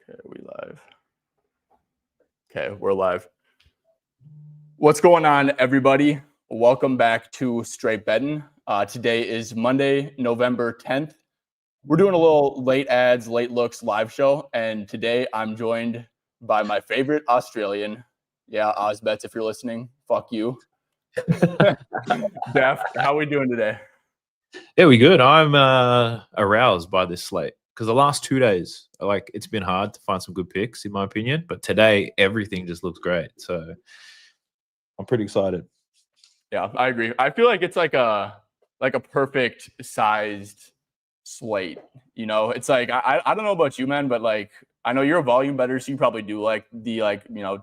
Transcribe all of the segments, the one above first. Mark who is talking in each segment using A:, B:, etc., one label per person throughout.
A: Okay, are we live? Okay, we're live. What's going on, everybody? Welcome back to Straight Betting. Today is Monday, November 10th. We're doing a little late ads, late looks live show, and today I'm joined by my favorite Australian. Yeah, Ozbets, if you're listening, fuck you. Def, how are we doing today?
B: Yeah, we good. I'm aroused by this slate because the last 2 days, like, it's been hard to find some good picks, in my opinion. But today, everything just looks great. So I'm pretty excited.
A: Yeah, I agree. I feel like it's like a perfect sized slate. You know, it's like I don't know about you, man, but like I know you're a volume better, so you probably do like the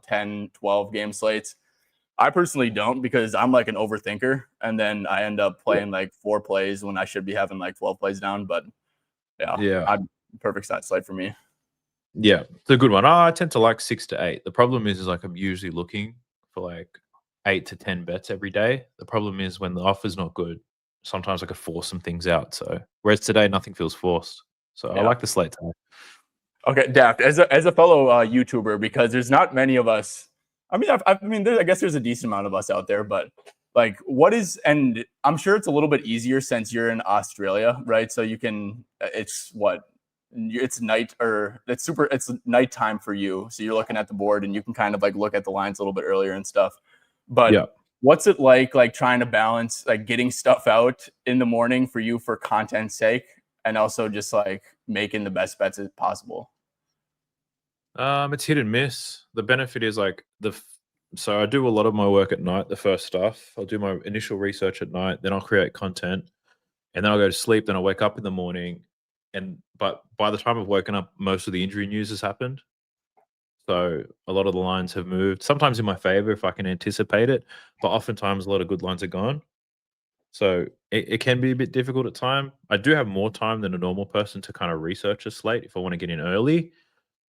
A: 10, 12 game slates. I personally don't because I'm like an overthinker, and then I end up playing like 4 plays when I should be having like 12 plays down. But
B: Yeah,
A: I'm perfect size slate for me.
B: Yeah, it's a good one. I tend to like 6 to 8. The problem is like I'm usually looking for like 8 to 10 bets every day. The problem is when the offer's not good, sometimes I could force some things out. So whereas today, nothing feels forced. So I like the slate today.
A: Okay, Daft, as a fellow YouTuber, because there's not many of us. I mean, I guess there's a decent amount of us out there, but like, what is? And I'm sure it's a little bit easier since you're in Australia, right? So you can. It's night or it's nighttime for you, so you're looking at the board and you can kind of like look at the lines a little bit earlier and stuff. But what's it like trying to balance like getting stuff out in the morning for you for content's sake, and also just like making the best bets as possible?
B: It's hit and miss. The benefit is like so I do a lot of my work at night, the first stuff. I'll do my initial research at night, then I'll create content, and then I'll go to sleep, then I'll wake up in the morning. But by the time I've woken up, most of the injury news has happened. So a lot of the lines have moved, sometimes in my favor if I can anticipate it, but oftentimes a lot of good lines are gone. So it can be a bit difficult at time. I do have more time than a normal person to kind of research a slate if I want to get in early.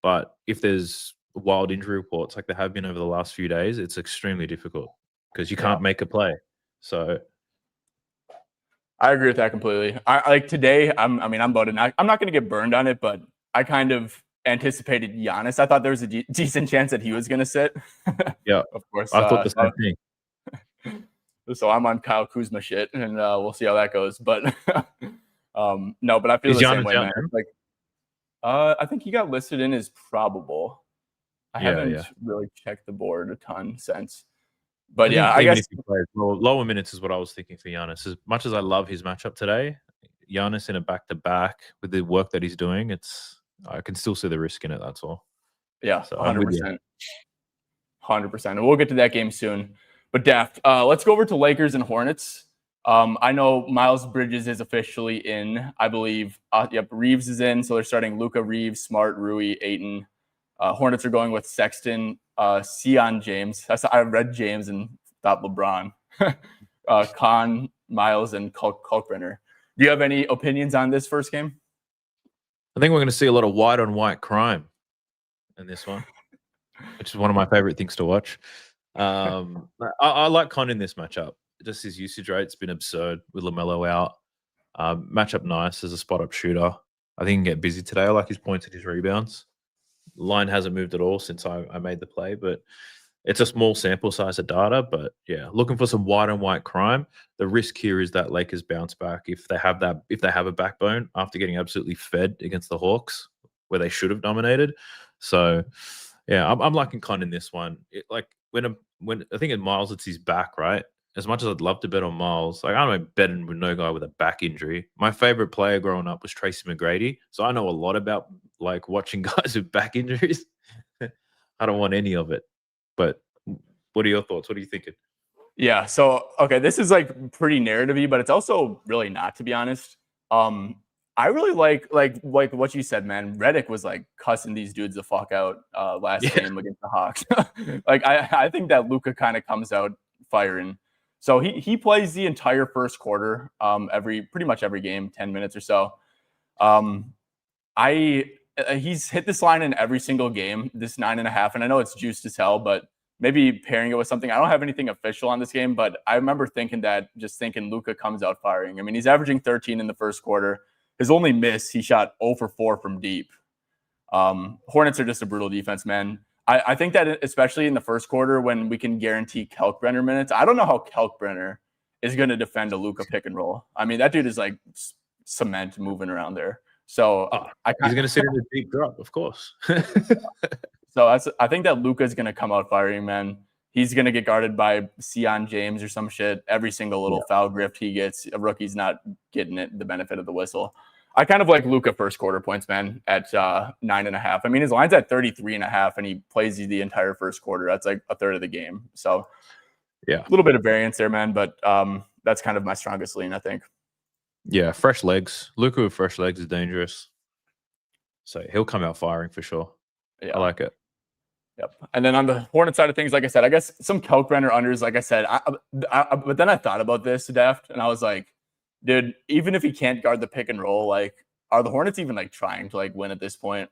B: But if there's wild injury reports like there have been over the last few days, it's extremely difficult because you can't make a play. So
A: I agree with that completely. I like today. I'm about it. I'm not going to get burned on it, but I kind of anticipated Giannis. I thought there was a decent chance that he was going to sit.
B: Yeah,
A: of course.
B: I thought the same
A: thing. So I'm on Kyle Kuzma shit, and we'll see how that goes. But no, but I feel the same way, man. Like, I think he got listed in as probable. I haven't really checked the board a ton since. But I guess
B: if he plays lower minutes is what I was thinking for Giannis. As much as I love his matchup today, Giannis in a back-to-back with the work that he's doing, I can still see the risk in it. That's all.
A: Yeah, so 100%. 100%. And we'll get to that game soon. But Daft, let's go over to Lakers and Hornets. I know Miles Bridges is officially in. I believe. Reeves is in. So they're starting Luka, Reeves, Smart, Rui, Ayton. Hornets are going with Sexton, Sion James. I read James and thought LeBron. Khan, Miles, and Kalkbrenner. Do you have any opinions on this first game?
B: I think we're going to see a lot of white-on-white crime in this one, which is one of my favorite things to watch. I like Con in this matchup. Just his usage rate's been absurd with LaMelo out. Matchup nice as a spot-up shooter. I think he can get busy today. I like his points and his rebounds. Line hasn't moved at all since I made the play, but it's a small sample size of data. But yeah, looking for some white-on-white crime. The risk here is that Lakers bounce back if they have a backbone after getting absolutely fed against the Hawks, where they should have dominated. So yeah, I'm liking Con in this one. When I think in Miles, it's his back, right? As much as I'd love to bet on Miles, like, I don't bet with no guy with a back injury. My favorite player growing up was Tracy McGrady, so I know a lot about like watching guys with back injuries. I don't want any of it. But what are your thoughts? What are you thinking?
A: Yeah, so okay, this is like pretty narrative-y, but it's also really not, to be honest. I really like what you said, man. Redick was like cussing these dudes the fuck out last game against the Hawks. Like I think that Luka kind of comes out firing. So he plays the entire first quarter, pretty much every game, 10 minutes or so. He's hit this line in every single game, this 9.5, and I know it's juiced as hell, but maybe pairing it with something. I don't have anything official on this game, but I remember thinking Luka comes out firing. I mean, he's averaging 13 in the first quarter. His only miss, he shot 0 for 4 from deep. Hornets are just a brutal defense, man. I think that especially in the first quarter when we can guarantee Kalkbrenner minutes, I don't know how Kalkbrenner is going to defend a Luka pick and roll. I mean, that dude is like cement moving around there. So
B: he's going to sit in a deep drop, of course.
A: So I think that Luka is going to come out firing, man. He's going to get guarded by Sion James or some shit. Every single little foul grift he gets, a rookie's not getting the benefit of the whistle. I kind of like Luka first quarter points, man, at 9.5. I mean, his line's at 33.5, and he plays the entire first quarter. That's like a third of the game. So,
B: yeah,
A: a little bit of variance there, man. But that's kind of my strongest lean, I think.
B: Yeah, fresh legs. Luka with fresh legs is dangerous. So he'll come out firing for sure. Yeah, I like it.
A: Yep. And then on the Hornet side of things, like I said, I guess some Kalkbrenner unders, like I said, but then I thought about this, Daft, and I was like, dude, even if he can't guard the pick and roll, like, are the Hornets even like trying to like win at this point?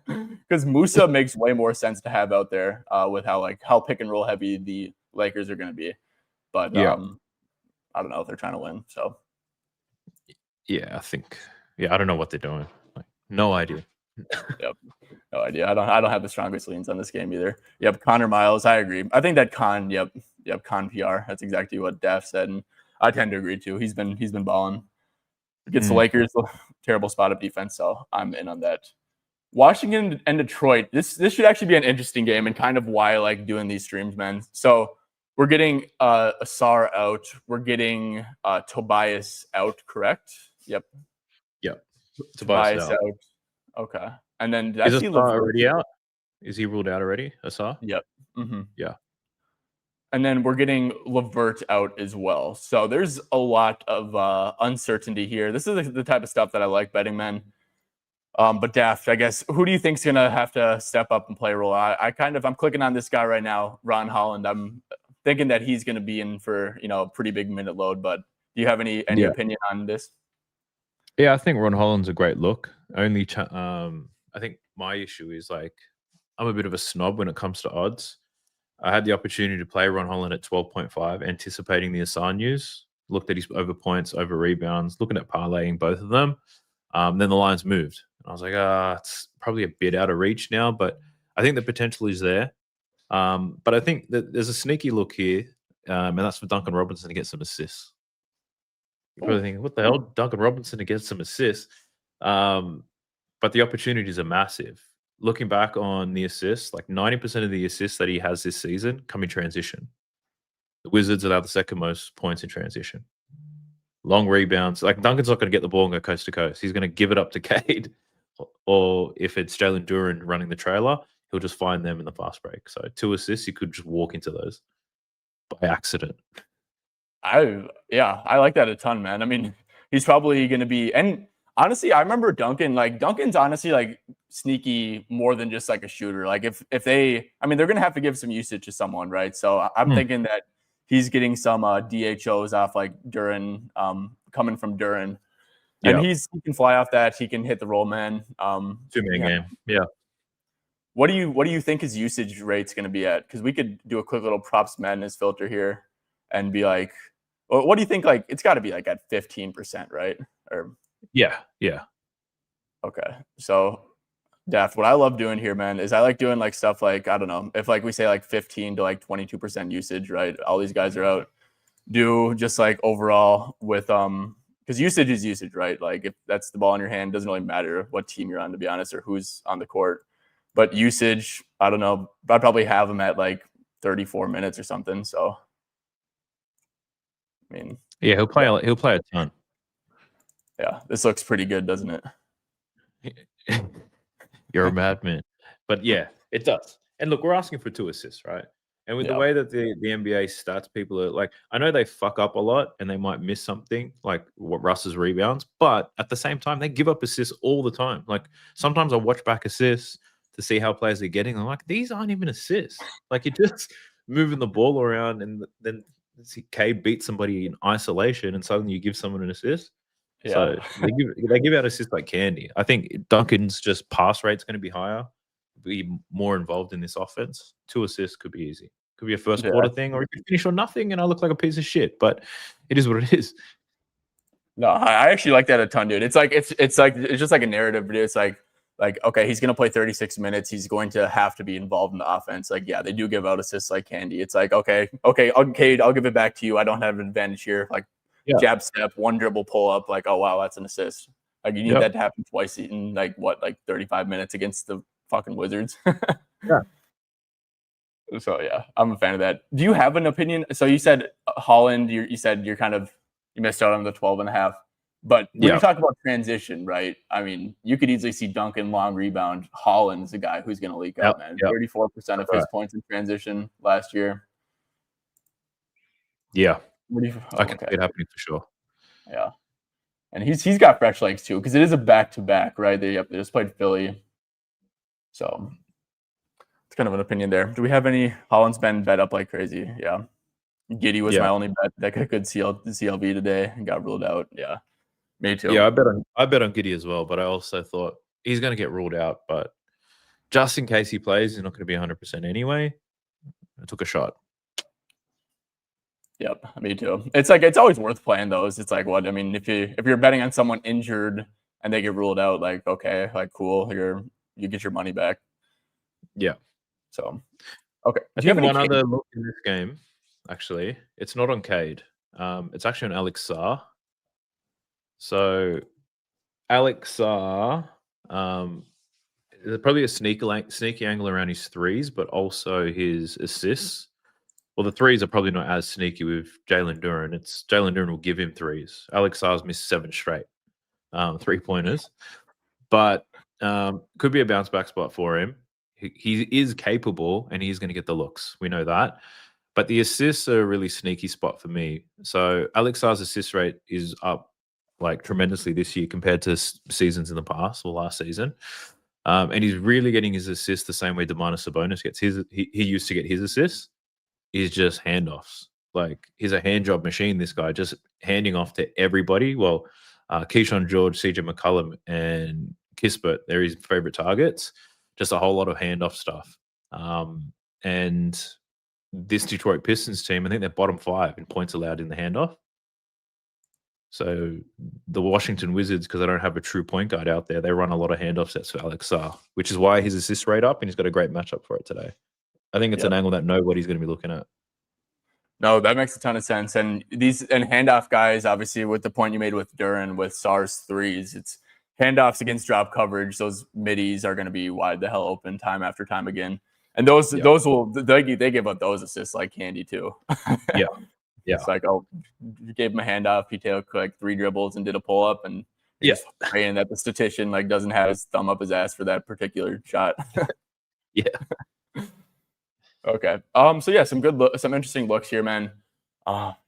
A: Because Musa makes way more sense to have out there with how pick and roll heavy the Lakers are going to be. But I don't know if they're trying to win. So
B: yeah, I don't know what they're doing. Like, no idea.
A: Yep. No idea. I don't have the strongest leans on this game either. Yep, Connor Miles, I agree. I think that Con PR. That's exactly what Daft said, and I tend to agree too. He's been balling. Against the Lakers, terrible spot up defense, so I'm in on that. Washington and Detroit. This should actually be an interesting game, and kind of why I like doing these streams, man. So we're getting Asar out. We're getting Tobias out, correct? Yep. Tobias out. Okay. And then
B: is Asar already out? Is he ruled out already? Asar?
A: Yep. Mm-hmm.
B: Yeah.
A: And then we're getting LeVert out as well. So there's a lot of uncertainty here. This is the type of stuff that I like betting, man. But Daft, I guess, who do you think's gonna have to step up and play a role? I'm clicking on this guy right now, Ron Holland. I'm thinking that he's gonna be in for a pretty big minute load. But do you have any opinion on this?
B: Yeah, I think Ron Holland's a great look. Only, I think my issue is like I'm a bit of a snob when it comes to odds. I had the opportunity to play Ron Holland at 12.5, anticipating the Asar news. Looked at his over points, over rebounds, looking at parlaying both of them. Then the lines moved. I was like, it's probably a bit out of reach now, but I think the potential is there. But I think that there's a sneaky look here, and that's for Duncan Robinson to get some assists. You're probably thinking, what the hell? Duncan Robinson to get some assists. But the opportunities are massive. Looking back on the assists, like 90% of the assists that he has this season come in transition. The Wizards are now the second most points in transition. Long rebounds. Like Duncan's not going to get the ball and go coast to coast. He's going to give it up to Cade. Or if it's Jalen Duren running the trailer, he'll just find them in the fast break. So 2 assists, he could just walk into those by accident.
A: I like that a ton, man. I mean, he's probably going to be, and honestly, I remember Duncan. Like Duncan's honestly like sneaky more than just like a shooter. Like if they, I mean, they're going to have to give some usage to someone, right? So I'm thinking that he's getting some DHOs off like Duren, coming from Duren, and he can fly off that. He can hit the roll, man.
B: 2-man game, yeah.
A: What do you think his usage rate's going to be at? Because we could do a quick little props madness filter here, and be like, what do you think? Like it's got to be like at 15%, right? Or
B: yeah.
A: Okay, so Daft, what I love doing here, man, is I like doing like stuff like, I don't know, if like we say like 15 to like 22% usage, right? All these guys are out. Do just like overall with because usage is usage, right? Like if that's the ball in your hand, doesn't really matter what team you're on, to be honest, or who's on the court. But usage, I don't know, I'd probably have them at like 34 minutes or something. So I mean,
B: yeah, he'll play a ton.
A: Yeah, this looks pretty good, doesn't it?
B: You're a madman. But yeah, it does. And look, we're asking for 2 assists, right? And with the way that the NBA stats people are like, I know they fuck up a lot and they might miss something like what Russ's rebounds, but at the same time, they give up assists all the time. Like sometimes I watch back assists to see how players are getting. I'm like, these aren't even assists. Like you're just moving the ball around and then see K beat somebody in isolation and suddenly you give someone an assist. Yeah. So they give out assists like candy. I think Duncan's just pass rate's going to be higher, be more involved in this offense. 2 assists could be easy. Could be a first quarter thing, or you could finish on nothing and I look like a piece of shit. But it is what it is.
A: No, I actually like that a ton, dude. It's just like a narrative, but it's like like, okay, he's going to play 36 minutes. He's going to have to be involved in the offense. Like, yeah, they do give out assists like candy. It's like, okay, Cade, I'll give it back to you. I don't have an advantage here. Like, jab step, one dribble pull up. Like, oh, wow, that's an assist. Like, you need that to happen twice in, like, 35 minutes against the fucking Wizards?
B: Yeah.
A: So, yeah, I'm a fan of that. Do you have an opinion? So you said Holland, you said you missed out on the 12.5. But when you talk about transition, right? I mean, you could easily see Duncan long rebound. Holland's the guy who's going to leak out, man. 34% of his points in transition last year.
B: Yeah. I can see it happening for sure.
A: Yeah. And he's got fresh legs too, because it is a back-to-back, right? They just played Philly. So it's kind of an opinion there. Do we have any? Holland's been bet up like crazy. Yeah. Giddy was my only bet that I could CLV today and got ruled out. Yeah. Me too.
B: Yeah, I bet on Giddy as well, but I also thought he's going to get ruled out. But just in case he plays, he's not going to be 100% anyway. I took a shot.
A: Yep, me too. It's like, it's always worth playing those. It's like, what I mean, if you're betting on someone injured and they get ruled out, like, okay, like, cool, you get your money back.
B: Yeah.
A: So, okay.
B: I think one other look in this game, actually, it's not on Cade. It's actually on Alex Sarr. So Alex Sarr, there's probably a sneaky angle around his threes, but also his assists. Well, the threes are probably not as sneaky with Jalen Duren. It's Jalen Duren will give him threes. Alex Sarr's missed 7 straight 3-pointers, but could be a bounce back spot for him. He is capable, and he's going to get the looks. We know that. But the assists are a really sneaky spot for me. So Alex Sarr's assist rate is up like tremendously this year compared to seasons in the past or last season. And he's really getting his assists the same way Domantas Sabonis gets his. He used to get his assists. Is just handoffs. Like, he's a hand job machine, this guy, just handing off to everybody. Well, Keyshawn George, CJ McCollum, and Kispert, they're his favorite targets. Just a whole lot of handoff stuff. And this Detroit Pistons team, I think they're bottom 5 in points allowed in the handoff. So the Washington Wizards, because they don't have a true point guard out there, they run a lot of handoff sets for Alex Sarr, which is why his assist rate up, and he's got a great matchup for it today. I think it's an angle that nobody's going to be looking at.
A: No, that makes a ton of sense. And handoff guys, obviously, with the point you made with Duren, with Sarr's threes, it's handoffs against drop coverage. Those middies are going to be wide the hell open time after time again. And those they give up those assists like candy too.
B: Yeah.
A: It's like, oh, you gave him a handoff, he took like 3 dribbles and did a pull up, and just praying that the statistician like doesn't have his thumb up his ass for that particular shot.
B: Yeah.
A: Okay. So yeah, some interesting looks here, man.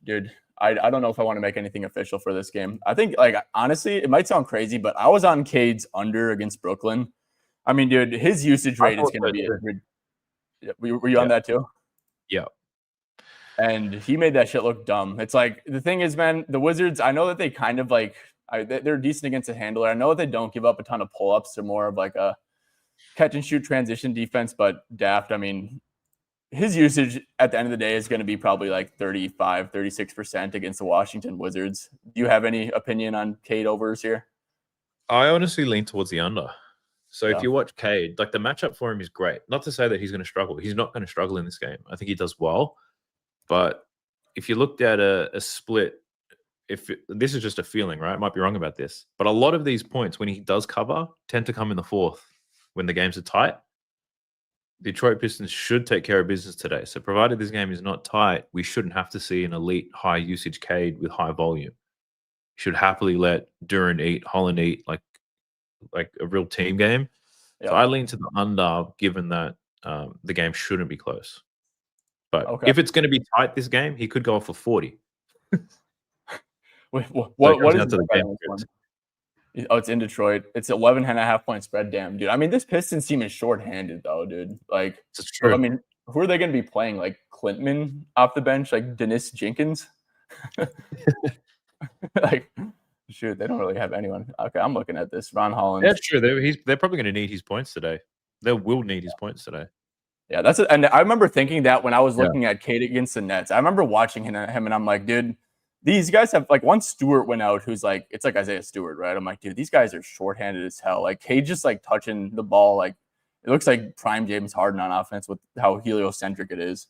A: Dude, I don't know if I want to make anything official for this game. I think, like, honestly, it might sound crazy, but I was on Cade's under against Brooklyn. I mean, dude, his usage rate is going to be. Were you on that too?
B: Yeah.
A: And he made that shit look dumb. It's like, the thing is, man, the Wizards, I know that they kind of like, they're decent against a handler. I know that they don't give up a ton of pull-ups. They're more of like a catch and shoot transition defense, but Daft, I mean, his usage at the end of the day is going to be probably like 35, 36% against the Washington Wizards. Do you have any opinion on Cade overs here?
B: I honestly lean towards the under. So if you watch Cade, like, the matchup for him is great. Not to say that he's going to struggle. He's not going to struggle in this game. I think he does well. But if you looked at a split, this is just a feeling, right? I might be wrong about this. But a lot of these points, when he does cover, tend to come in the fourth when the games are tight. Detroit Pistons should take care of business today. So provided this game is not tight, we shouldn't have to see an elite high usage Cade with high volume. Should happily let Duren eat, Holland eat, like a real team game. So I lean to the under, given that the game shouldn't be close. But if it's going to be tight this game, he could go off for 40.
A: What is the game? Oh, it's in Detroit. It's 11.5 point spread. Damn, dude. I mean, this Pistons team is shorthanded, though, dude. Like, I mean, who are they going to be playing? Like, Clintman off the bench? Like, Dennis Jenkins? Like, shoot, they don't really have anyone. Okay, I'm looking at this. Ron Holland.
B: That's true. They're probably going to need his points today. They will need his points today.
A: Yeah, and I remember thinking that when I was looking at Cade against the Nets. I remember watching him, and I'm like, dude, these guys have like once Stewart went out, who's like it's like Isaiah Stewart, right? I'm like, dude, these guys are shorthanded as hell. Like Cade just like touching the ball, like it looks like prime James Harden on offense with how heliocentric it is.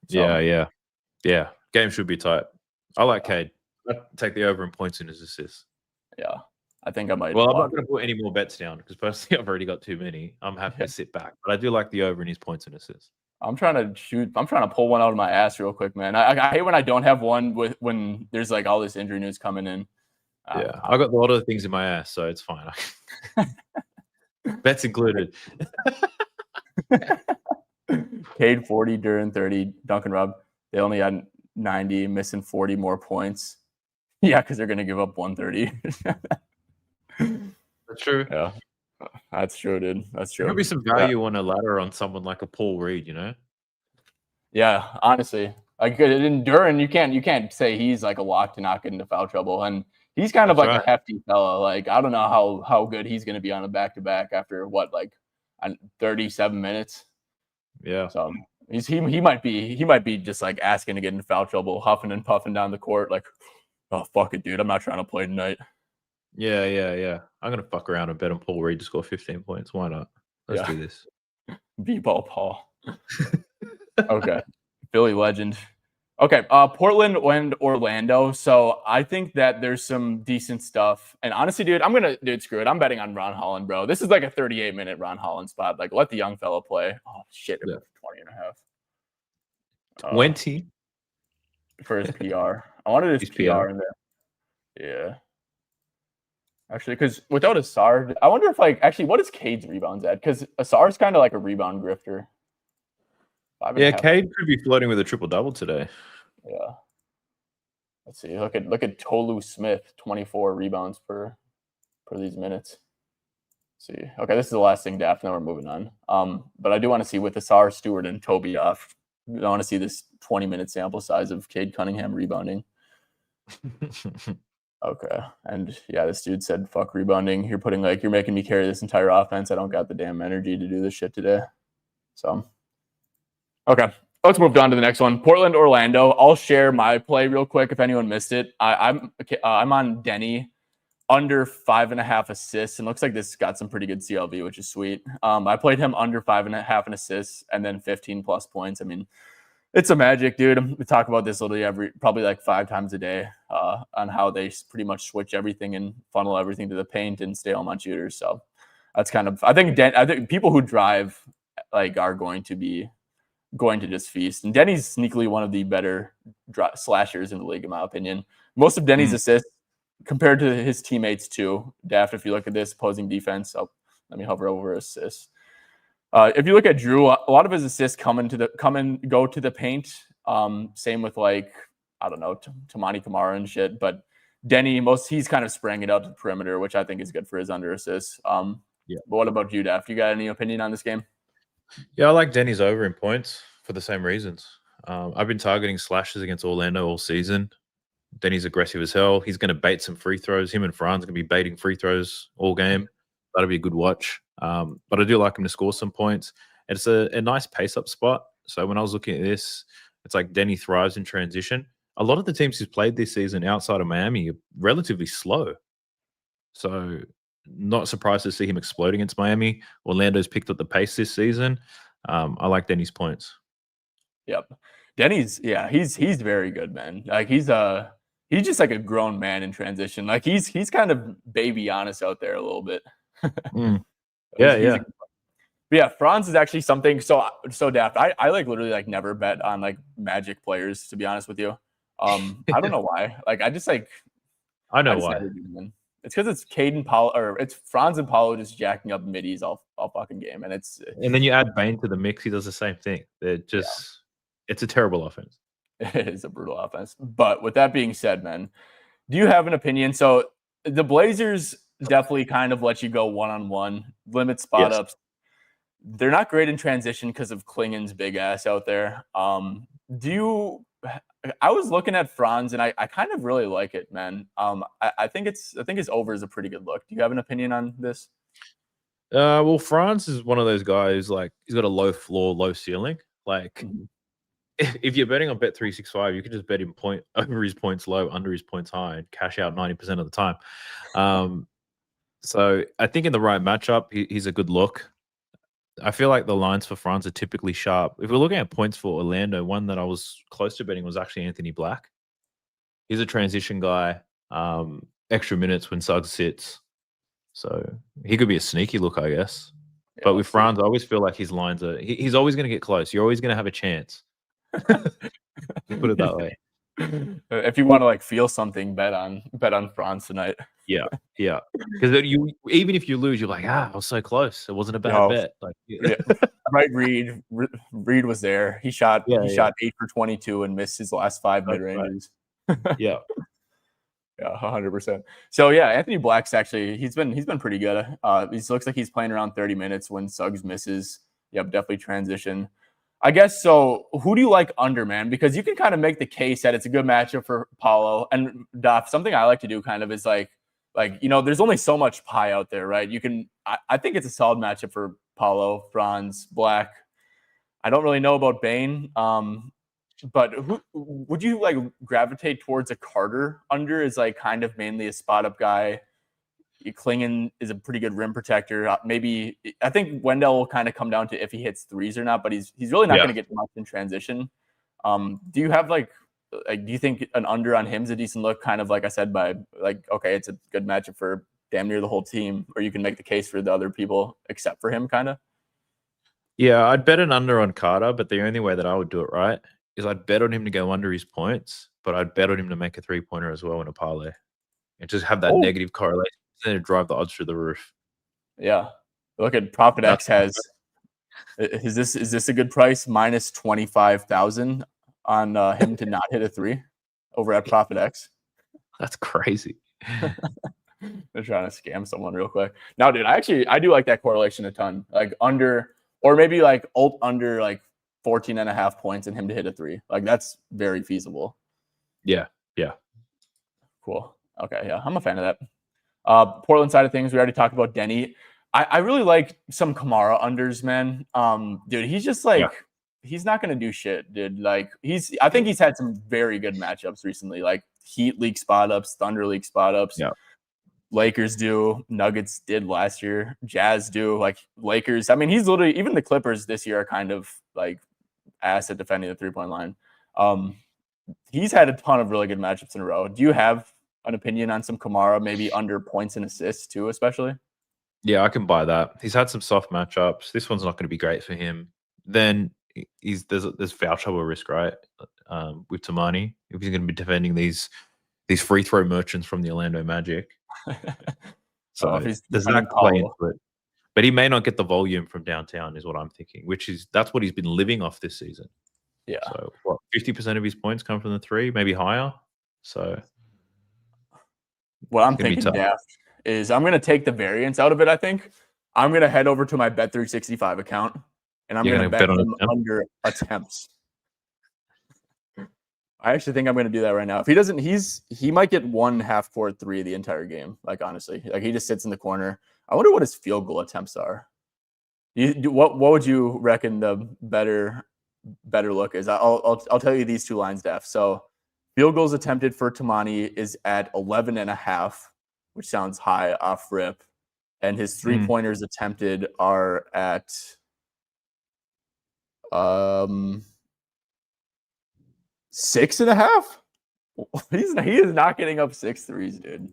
B: So, yeah. Game should be tight. I like Cade. I'd take the over in points in his assists.
A: Yeah, I think I might.
B: Well, I'm not going to put any more bets down because personally, I've already got too many. I'm happy to sit back, but I do like the over in his points and assists.
A: I'm trying to pull one out of my ass real quick, man. I hate when I don't have one when there's like all this injury news coming in.
B: Yeah, I got a lot of things in my ass, so it's fine. Bets included.
A: Cade 40, Duran 30, Duncan Rob. They only had 90, missing 40 more points. Yeah, because they're going to give up 130.
B: That's true.
A: Yeah, that's true, dude. That's true.
B: There could be some value on a ladder on someone like a Paul Reed, you know?
A: Yeah, honestly. Like in Duran, you can't say he's like a lock to not get into foul trouble. And he's kind of like a hefty fella. Like, I don't know how good he's going to be on a back-to-back after what, like 37 minutes.
B: Yeah.
A: So he might be just like asking to get into foul trouble, huffing and puffing down the court, like, oh fuck it, dude, I'm not trying to play tonight.
B: Yeah. I'm gonna fuck around and bet on Paul Reed to score 15 points. Why not? Let's do this.
A: B-ball Paul. Okay. Philly legend. Okay, Portland and Orlando. So I think that there's some decent stuff. And honestly, dude, screw it. I'm betting on Ron Holland, bro. This is like a 38-minute Ron Holland spot. Like, let the young fella play. Oh, shit. Yeah. 20 and a half.
B: 20?
A: For his PR. I wanted his PR in there. Yeah. Actually, because without Asar, I wonder if, like, actually, what is Cade's rebounds at? Because Asar's kind of like a rebound grifter.
B: Yeah, Cade could be floating with a triple-double today.
A: Yeah. Let's see. Look at Tolu Smith, 24 rebounds per these minutes. Let's see. Okay, this is the last thing, Daft. Now we're moving on. But I do want to see with Asar, Stewart, and Toby off. I want to see this 20-minute sample size of Cade Cunningham rebounding. Okay. And yeah, this dude said, fuck rebounding. You're making me carry this entire offense. I don't got the damn energy to do this shit today. So, okay. Let's move on to the next one. Portland, Orlando. I'll share my play real quick if anyone missed it. I'm on Denny under 5.5 assists, and looks like this got some pretty good CLV, which is sweet. I played him under 5.5 assists and then 15 plus points. I mean, it's a magic, dude. We talk about this literally probably like 5 times a day on how they pretty much switch everything and funnel everything to the paint and stay home on shooters. So that's kind of I think people who drive like are going to just feast. And Denny's sneakily one of the better slashers in the league, in my opinion. Most of Denny's assists compared to his teammates too. Daft, if you look at this opposing defense, let me hover over assists. If you look at Drew, a lot of his assists go to the paint. Same with like, I don't know, Tamani Kamara and shit. But Denny, he's kind of spraying it out to the perimeter, which I think is good for his under assists. But what about you, Daft? You got any opinion on this game?
B: Yeah, I like Denny's over in points for the same reasons. I've been targeting slashes against Orlando all season. Denny's aggressive as hell. He's going to bait some free throws. Him and Fran's going to be baiting free throws all game. That'll be a good watch. But I do like him to score some points. It's a nice pace-up spot. So when I was looking at this, it's like Denny thrives in transition. A lot of the teams he's played this season outside of Miami are relatively slow. So not surprised to see him explode against Miami. Orlando's picked up the pace this season. I like Denny's points.
A: Yep. Denny's, he's very good, man. Like he's just like a grown man in transition. Like he's kind of baby Giannis out there a little bit.
B: Yeah.
A: But yeah, Franz is actually something so Daft. I like literally like never bet on like Magic players, to be honest with you. I don't know why. Like I just like
B: I know why.
A: It's because it's Caden Paulo or it's Franz and Paulo just jacking up middies all fucking game, and
B: then you add Bane to the mix, he does the same thing. They're just it's a terrible offense.
A: It is a brutal offense. But with that being said, man, do you have an opinion? So the Blazers definitely kind of let you go one-on-one, limit spot ups. They're not great in transition because of Klingen's big ass out there. I was looking at Franz and I kind of really like it, man. I think his over is a pretty good look. Do you have an opinion on this?
B: Well, Franz is one of those guys like he's got a low floor, low ceiling. Like if you're betting on Bet365, you can just bet him point over his points low, under his points high, and cash out 90% of the time. So I think in the right matchup, he's a good look. I feel like the lines for France are typically sharp. If we're looking at points for Orlando, one that I was close to betting was actually Anthony Black. He's a transition guy, extra minutes when Suggs sits. So he could be a sneaky look, I guess.
A: Yeah,
B: but with Franz, I always feel like his lines are he's always going to get close. You're always going to have a chance. Put it that way.
A: If you want to like feel something, bet on Franz tonight.
B: Yeah. Because you even if you lose, you're like, I was so close. It wasn't a bad bet. Like,
A: right, Reed was there. He shot 8 for 22 and missed his last 5 mid ranges.
B: Right. Yeah.
A: Yeah, 100%. So yeah, Anthony Black's actually he's been pretty good. He looks like he's playing around 30 minutes when Suggs misses. Yep, definitely transition. I guess so. Who do you like under, man? Because you can kind of make the case that it's a good matchup for Paulo and Duff. Something I like to do kind of is like there's only so much pie out there, right? You can I think it's a solid matchup for Paulo, Franz, Black. I don't really know about Bane. But who would you like gravitate towards a Carter under is like kind of mainly a spot up guy. Klingon is a pretty good rim protector. Maybe I think Wendell will kind of come down to if he hits threes or not, but he's really not going to get much in transition. Do you have do you think an under on him is a decent look? Kind of like I said, by okay, it's a good matchup for damn near the whole team, or you can make the case for the other people except for him, kind of.
B: Yeah, I'd bet an under on Carter, but the only way that I would do it right is I'd bet on him to go under his points, but I'd bet on him to make a 3-pointer as well in a parlay, and just have that negative correlation and drive the odds through the roof.
A: Yeah, look at Profit X has. Is this a good price? Minus 25,000 on him to not hit a 3 over at Profit X.
B: That's crazy.
A: They're trying to scam someone real quick. No, dude, I do like that correlation a ton. Like under, or maybe like alt under like 14.5 points and him to hit a 3. Like that's very feasible.
B: Yeah.
A: Cool. Okay, yeah, I'm a fan of that. Portland side of things, we already talked about Denny. I really like some Kamara unders, man. Dude, he's just he's not gonna do shit, dude. Like I think he's had some very good matchups recently. Like Heat league spot ups, Thunder league spot ups.
B: Yeah.
A: Lakers do, Nuggets did last year, Jazz do, like Lakers. I mean, he's literally even the Clippers this year are kind of like ass at defending the 3-point line. He's had a ton of really good matchups in a row. Do you have an opinion on some Kamara, maybe under points and assists too, especially?
B: Yeah, I can buy that. He's had some soft matchups. This one's not going to be great for him. Then there's foul trouble risk, right? With Tamani, if he's going to be defending these free throw merchants from the Orlando Magic. So there's that play into it. But he may not get the volume from downtown, is what I'm thinking. That's what he's been living off this season.
A: Yeah.
B: So 50% of his points come from the 3, maybe higher. So
A: what I'm thinking, Daft, is I'm going to take the variance out of it. I think I'm going to head over to my Bet365 account and I'm going to bet him under attempts. I actually think I'm going to do that right now. If he doesn't, he might get 1 half-court 3 the entire game. Like honestly, like he just sits in the corner. I wonder what his field goal attempts are. What would you reckon the better look is? I'll tell you these 2 lines, Def. So field goals attempted for Tamani is at 11.5, which sounds high off rip, and his 3-pointers attempted are at 6.5. He is not getting up 6 threes, dude.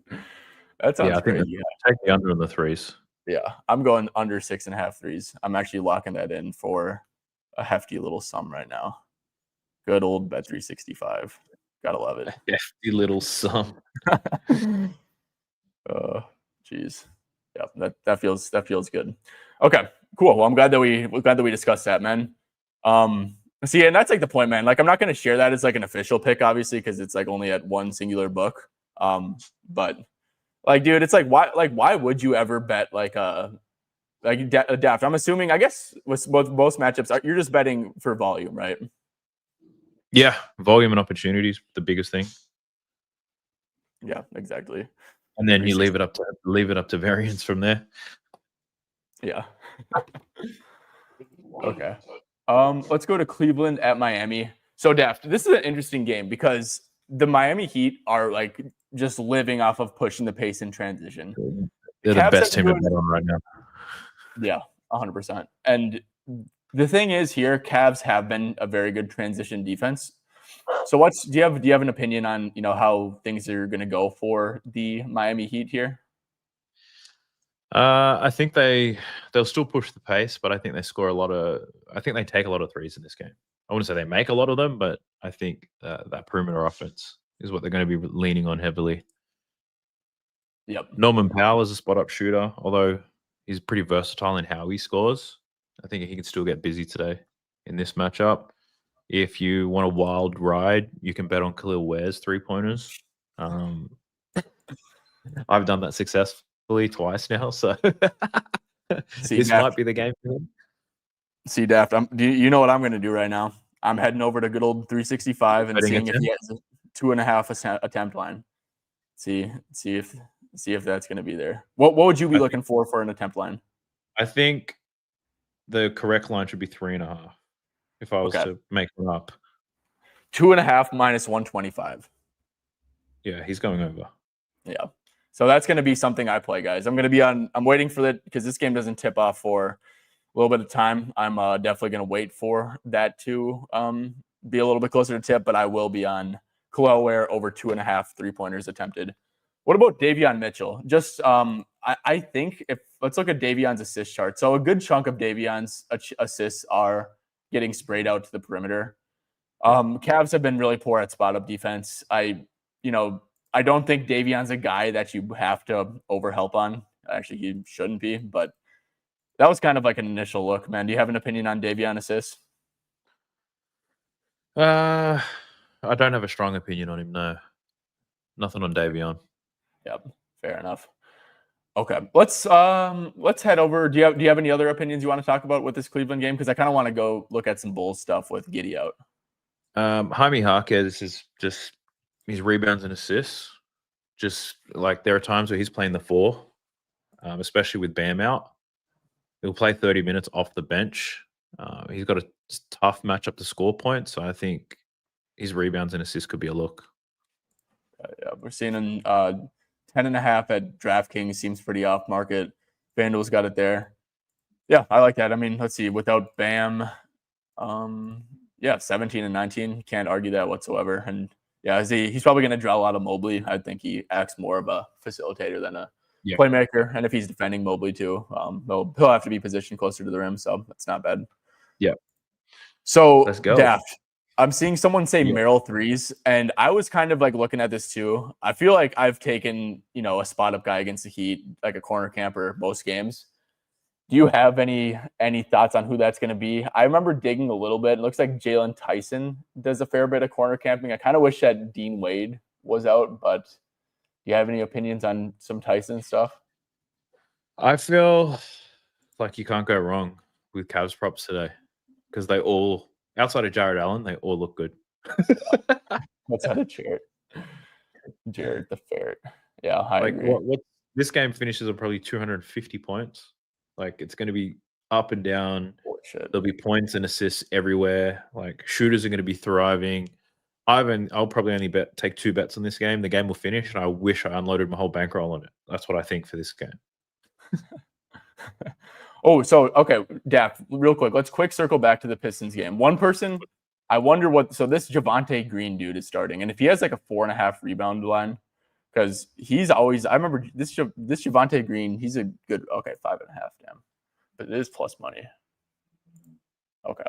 A: That sounds crazy.
B: Take the under on the 3s.
A: Yeah, I'm going under 6.5 threes. I'm actually locking that in for a hefty little sum right now. Good old Bet365. Gotta love it.
B: Hefty little sum.
A: Jeez. Yeah, that feels good. Okay, cool. Well, I'm glad that we discussed that, man. See, and that's like the point, man. Like, I'm not gonna share that as like an official pick, obviously, because it's like only at one singular book. But like, dude, it's like why would you ever bet like a Daft? I'm assuming, I guess, with most matchups, you're just betting for volume, right?
B: Yeah, volume and opportunities, the biggest thing.
A: Yeah, exactly.
B: And then you leave it up to variance from there.
A: Yeah. Okay. Let's go to Cleveland at Miami. So Daft, this is an interesting game because the Miami Heat are like just living off of pushing the pace in transition.
B: They're the
A: Cavs
B: best
A: have
B: team to
A: been
B: bet on right now.
A: yeah, 100%. And the thing is here, Cavs have been a very good transition defense. So do you have an opinion on, how things are going to go for the Miami Heat here?
B: I think they'll still push the pace, but I think they score a lot of. I think they take a lot of threes in this game. I wouldn't say they make a lot of them, but I think that perimeter offense is what they're going to be leaning on heavily.
A: Yep.
B: Norman Powell is a spot up shooter, although he's pretty versatile in how he scores. I think he can still get busy today in this matchup. If you want a wild ride, you can bet on Khalil Ware's 3-pointers. I've done that successfully twice now, so this might be the game for him.
A: See, Daft, you know what I'm going to do right now? I'm heading over to good old 365 and seeing if he has a 2.5 attempt line. See if that's going to be there. What would you be looking for an attempt line?
B: I think the correct line should be 3.5. If I was to make them up,
A: 2.5 minus 125.
B: Yeah, he's going over.
A: Yeah, so that's going to be something I play, guys. I'm waiting for that because this game doesn't tip off for a little bit of time. I'm definitely going to wait for that to be a little bit closer to tip, but I will be on Khalil Ware over 2.5 3-pointers attempted. What about Davion Mitchell? Just I think let's look at Davion's assist chart. So a good chunk of Davion's assists are getting sprayed out to the perimeter. Cavs have been really poor at spot up defense. I don't think Davion's a guy that you have to overhelp on. Actually, he shouldn't be, but that was kind of like an initial look, man. Do you have an opinion on Davion assists?
B: I don't have a strong opinion on him. No, nothing on Davion.
A: Yep, fair enough. Okay, let's head over. Do you have any other opinions you want to talk about with this Cleveland game? Because I kind of want to go look at some Bulls stuff with Giddey out.
B: Jaime Jaquez is just his rebounds and assists. Just like there are times where he's playing the 4, especially with Bam out. He'll play 30 minutes off the bench. He's got a tough matchup to score points, so I think his rebounds and assists could be a look.
A: Yeah, we're seeing him 10.5 at DraftKings seems pretty off market. FanDuel's got it there. Yeah, I like that. I mean, let's see. Without Bam, 17 and 19. Can't argue that whatsoever. And yeah, he's probably going to draw a lot of Mobley. I think he acts more of a facilitator than a playmaker. And if he's defending Mobley too, he'll have to be positioned closer to the rim. So that's not bad.
B: Yeah.
A: So
B: let's go.
A: Daft, I'm seeing someone say Merrill threes, and I was kind of like looking at this too. I feel like I've taken, a spot up guy against the Heat, like a corner camper most games. Do you have any thoughts on who that's going to be? I remember digging a little bit. It looks like Jalen Tyson does a fair bit of corner camping. I kind of wish that Dean Wade was out, but do you have any opinions on some Tyson stuff?
B: I feel like you can't go wrong with Cavs props today because they all, outside of Jared Allen, they all look good.
A: What's that, Jared the Ferret? Yeah, I agree.
B: What this game finishes on probably 250 points. Like it's going to be up and down. There'll be points and assists everywhere. Like shooters are going to be thriving. I'll probably only take 2 bets on this game. The game will finish, and I wish I unloaded my whole bankroll on it. That's what I think for this game.
A: Okay, Daft, real quick. Let's quick circle back to the Pistons game. One person, I wonder so this Javonte Green dude is starting, and if he has like a 4.5 rebound line, because he's always, I remember this Javonte Green, he's a good, 5.5, damn. But it is plus money. Okay.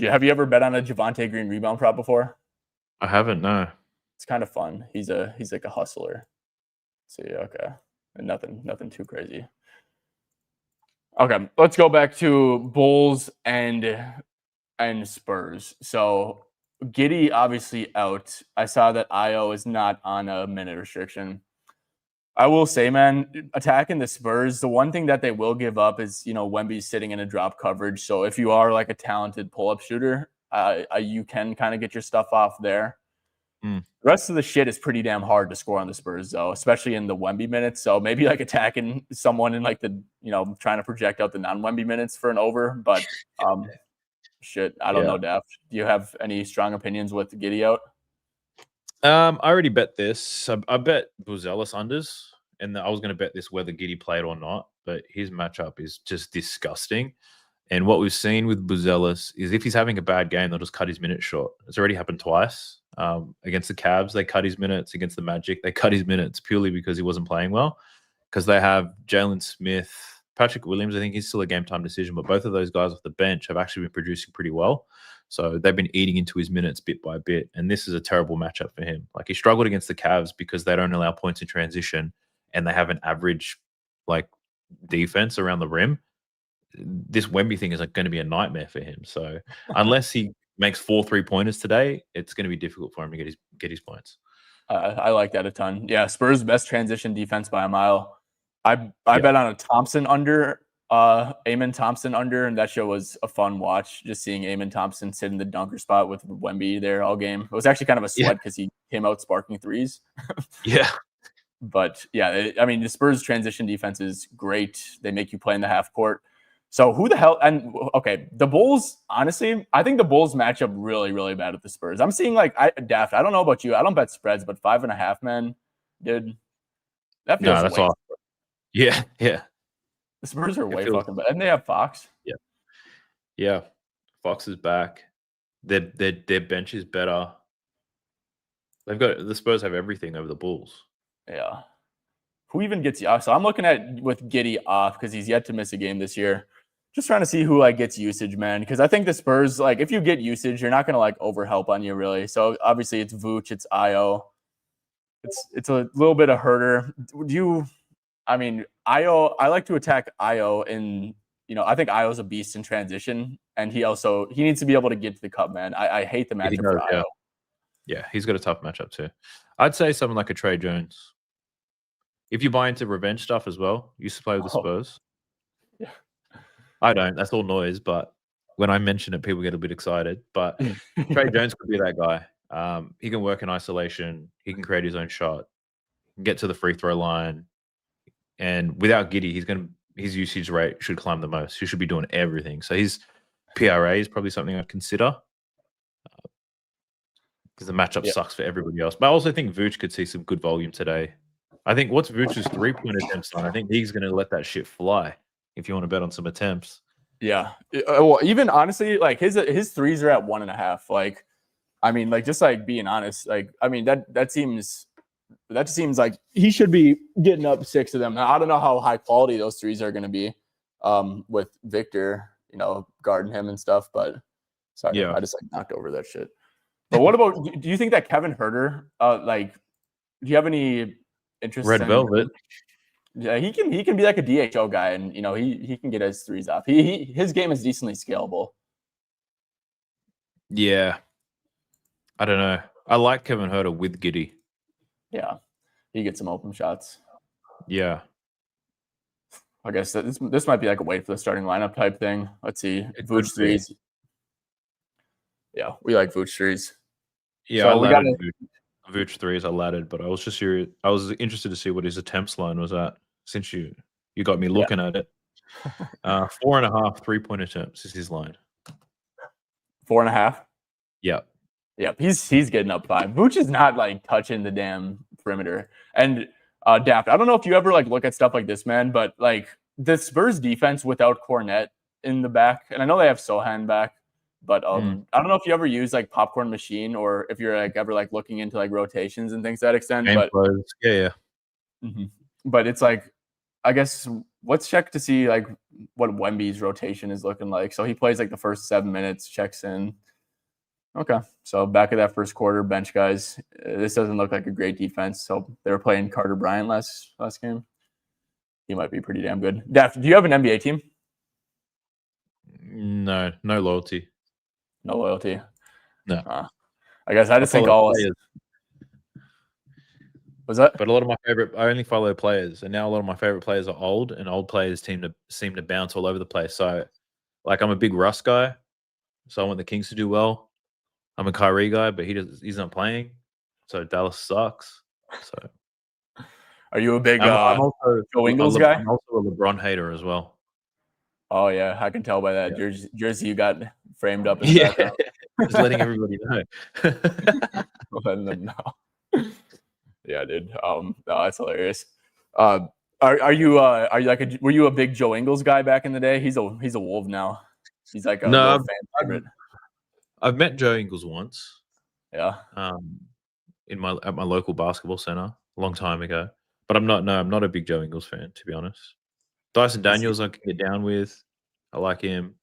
A: Have you ever bet on a Javonte Green rebound prop before?
B: I haven't, no.
A: It's kind of fun. He's like a hustler. So yeah, okay. And nothing too crazy. Okay, let's go back to Bulls and Spurs. So Giddey obviously out. I saw that Io is not on a minute restriction. I will say, man, attacking the Spurs, the one thing that they will give up is, Wemby's sitting in a drop coverage. So if you are like a talented pull-up shooter, you can kind of get your stuff off there. The rest of the shit is pretty damn hard to score on the Spurs, though, especially in the Wemby minutes. So maybe like attacking someone in like the, trying to project out the non-Wemby minutes for an over. But Shit, I don't
B: Yeah.
A: know, Daft. Do you have any strong opinions with Giddy out?
B: I already bet this. I bet Buzelis unders, and I was going to bet this whether Giddy played or not. But his matchup is just disgusting. And what we've seen with Buzelis is if he's having a bad game, they'll just cut his minutes short. It's already happened twice. Against the Cavs, they cut his minutes. Against the Magic, they cut his minutes purely because he wasn't playing well. Because they have Jalen Smith, Patrick Williams. I think he's still a game time decision, but both of those guys off the bench have actually been producing pretty well. So they've been eating into his minutes bit by bit. And this is a terrible matchup for him. Like he struggled against the Cavs because they don't allow points in transition and they have an average like defense around the rim. This Wemby thing is like going to be a nightmare for him. So unless he makes 4 3-pointers today, it's going to be difficult for him to get his points.
A: I like that a ton. Yeah, Spurs best transition defense by a mile. I bet on a Thompson under, Amen Thompson under, and that show was a fun watch. Just seeing Amen Thompson sit in the dunker spot with Wemby there all game. It was actually kind of a sweat because he came out sparking threes.
B: Yeah.
A: But yeah, I mean, the Spurs transition defense is great. They make you play in the half court. So who the hell? And okay, the Bulls. Honestly, I think the Bulls match up really, really bad with the Spurs. I'm seeing like Daft. I don't know about you. I don't bet spreads, but 5.5, man, dude. That feels
B: that's
A: way.
B: all. Yeah, yeah.
A: The Spurs are way fucking bad, and they have Fox.
B: Yeah. Fox is back. Their bench is better. The Spurs have everything over the Bulls.
A: Yeah. Who even gets you off? So I'm looking at with Giddy off because he's yet to miss a game this year. Just trying to see who like gets usage, man. Because I think the Spurs, like, if you get usage, you're not gonna like overhelp on you really. So obviously it's Vooch, it's Io. It's a little bit of herder. I mean, Io, I like to attack Io in, I think Io's a beast in transition, and he needs to be able to get to the cup, man. I hate the matchup for Io.
B: Yeah, he's got a tough matchup too. I'd say someone like a Trey Jones. If you buy into revenge stuff as well, used to play with the Spurs.
A: Yeah.
B: I don't. That's all noise. But when I mention it, people get a bit excited. But Trey Jones could be that guy. He can work in isolation. He can create his own shot. Get to the free throw line. And without Giddy, his usage rate should climb the most. He should be doing everything. So his PRA is probably something I'd consider. Because the matchup sucks for everybody else. But I also think Vooch could see some good volume today. I think what's Vooch's 3-point attempts on? I think he's going to let that shit fly if you want to bet on some attempts.
A: Yeah. Well, even honestly, like his threes are at 1.5. Like, I mean, like just like being honest, like I mean that seems like he should be getting up 6 of them. Now, I don't know how high quality those threes are going to be with Victor, guarding him and stuff. But sorry, I just like knocked over that shit. But what about? Do you think that Kevin Huerter, do you have any interest?
B: Red Velvet.
A: Yeah, he can be like a DHO guy, and he can get his threes off. His game is decently scalable.
B: Yeah, I don't know. I like Kevin Huerter with Giddy.
A: Yeah, he gets some open shots.
B: Yeah,
A: I guess this might be like a wait for the starting lineup type thing. Let's see, Vooch threes. Yeah, we like Vooch threes.
B: Yeah, so I got Vooch threes. I laddered, but I was just curious. I was interested to see what his attempts line was at. Since you got me looking at it, 4.5 3-point attempts is his line.
A: 4.5.
B: Yeah.
A: Yeah, he's getting up 5. Vooch is not like touching the damn perimeter. And Daft, I don't know if you ever like look at stuff like this, man, but like the Spurs defense without Cornette in the back, and I know they have Sohan back, but I don't know if you ever use like Popcorn Machine or if you're like ever like looking into like rotations and things to that extent.
B: Game
A: but
B: flows. Yeah.
A: Mm-hmm. But it's like, I guess let's check to see like what Wemby's rotation is looking like. So he plays like the first 7 minutes, checks in. Okay, so back of that first quarter, bench guys. This doesn't look like a great defense. So they were playing Carter Bryant last game. He might be pretty damn good. Daft, do you have an NBA team?
B: No loyalty.
A: No loyalty.
B: No.
A: I guess I just think all.
B: Players.
A: Was that?
B: But a lot of my favorite, I only follow players, and now a lot of my favorite players are old, and old players seem to bounce all over the place. So, like, I'm a big Russ guy, so I want the Kings to do well. I'm a Kyrie guy, but he's not playing, so Dallas sucks. So,
A: are you a big
B: I'm also
A: Joe Ingles guy?
B: I'm also a LeBron hater as well.
A: Oh yeah, I can tell by that
B: Yeah.
A: jersey you got framed up in the
B: Yeah.
A: background.
B: Just letting everybody know.
A: Letting them know. Yeah, dude. No, that's hilarious. Uh, are you like were you a big Joe Ingles guy back in the day? He's a Wolf now. He's like a
B: No,
A: real fan favorite.
B: I've met Joe Ingles once,
A: Yeah.
B: um, at my local basketball center a long time ago. But I'm not a big Joe Ingles fan, to be honest. Dyson
A: Is he,
B: Daniels I can get down with. I like him.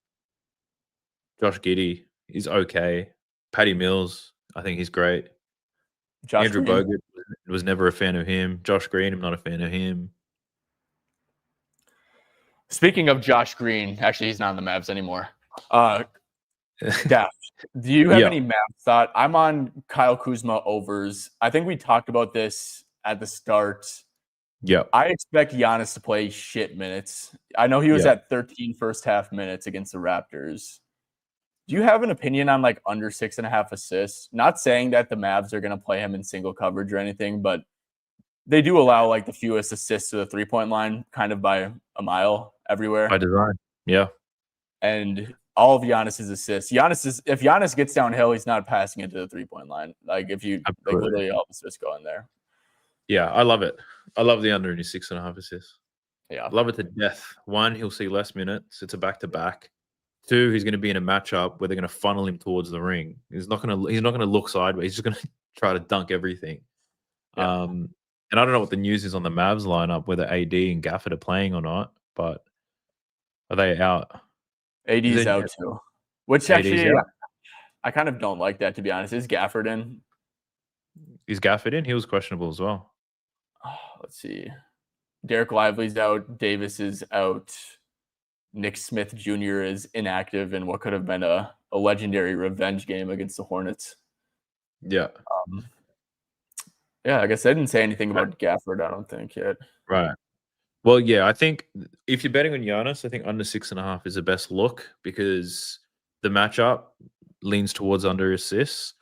B: Josh Giddey, he's okay. Patty Mills, I think he's great.
A: Josh
B: Andrew
A: Green?
B: Bogut was never a fan of him. Josh Green, I'm not a fan of him.
A: Speaking of Josh Green, actually he's not on the Mavs anymore. Daph, do you have
B: Yeah,
A: any Mavs thought? I'm on Kyle Kuzma overs. I think we talked about this at the start.
B: yeah,
A: I expect Giannis to play shit minutes. I know he was
B: yeah.
A: at 13 first half minutes against the Raptors. Do you have an opinion on like under 6.5 assists? Not saying that the Mavs are going to play him in single coverage or anything, but they do allow like the fewest assists to the 3-point line kind of by a mile everywhere.
B: By design. Yeah.
A: And all of Giannis's assists, if Giannis gets downhill, he's not passing it to the 3-point line. Like if you like
B: Absolutely.
A: literally all the assists go in there.
B: Yeah, I love it. I love the under in his 6.5 assists.
A: Yeah.
B: Love it to death. One, he'll see less minutes. It's a back-to-back. Two, he's going to be in a matchup where they're going to funnel him towards the ring. He's not going to look sideways. He's just going to try to dunk everything.
A: Yeah.
B: And I don't know what the news is on the Mavs lineup, whether AD and Gafford are playing or not, but are they out?
A: AD's out too. Which
B: AD's
A: actually,
B: out?
A: I kind of don't like that, to be honest. Is Gafford in?
B: Is Gafford in? He was questionable as well.
A: Let's see. Derek Lively's out. Davis is out. Nick Smith Jr. is inactive in what could have been a legendary revenge game against the Hornets.
B: Yeah.
A: Yeah, I guess I didn't say anything about Gafford, I don't think, yet.
B: Right. Well, yeah, I think if you're betting on Giannis, I think under 6.5 is the best look because the matchup leans towards under assists.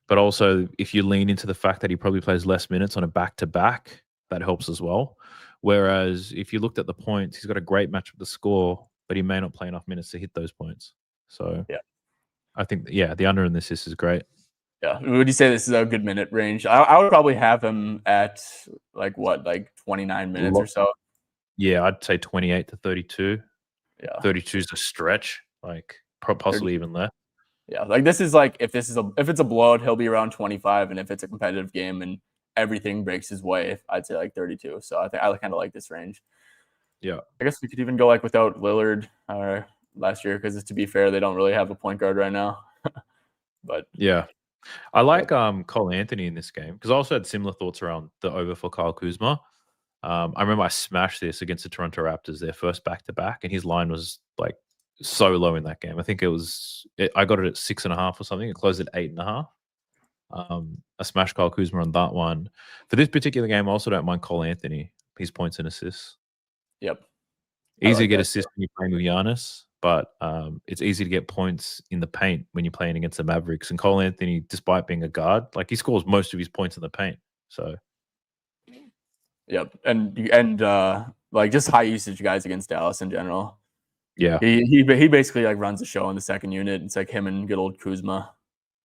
B: But also, if you lean into the fact that he probably plays less minutes on a back-to-back, that helps as well. Whereas if you looked at the points, he's got a great matchup to score, but he may not play enough minutes to hit those points. So
A: yeah,
B: I think, the under in this is great.
A: Yeah. Would you say this is a good minute range? I would probably have him at like 29 minutes or so.
B: Yeah, I'd say 28 to 32.
A: Yeah.
B: 32 is a stretch, like possibly even less.
A: Yeah, like this is like if it's a blowout, he'll be around 25, and if it's a competitive game and everything breaks his way, I'd say like 32. So I think I kind of like this range.
B: Yeah,
A: I guess we could even go like without Lillard last year because to be fair, they don't really have a point guard right now. But
B: yeah, I like Cole Anthony in this game because I also had similar thoughts around the over for Kyle Kuzma. I remember I smashed this against the Toronto Raptors, their first back-to-back, and his line was like so low in that game. I think I got it at 6.5 or something. It closed at 8.5. I smashed Kyle Kuzma on that one. For this particular game, I also don't mind Cole Anthony, his points and assists.
A: Yep.
B: Easy to get assists when you're playing with Giannis, but it's easy to get points in the paint when you're playing against the Mavericks. And Cole Anthony, despite being a guard, like he scores most of his points in the paint. So
A: yep. And like just high usage guys against Dallas in general.
B: Yeah.
A: He basically like runs the show in the second unit. It's like him and good old Kuzma.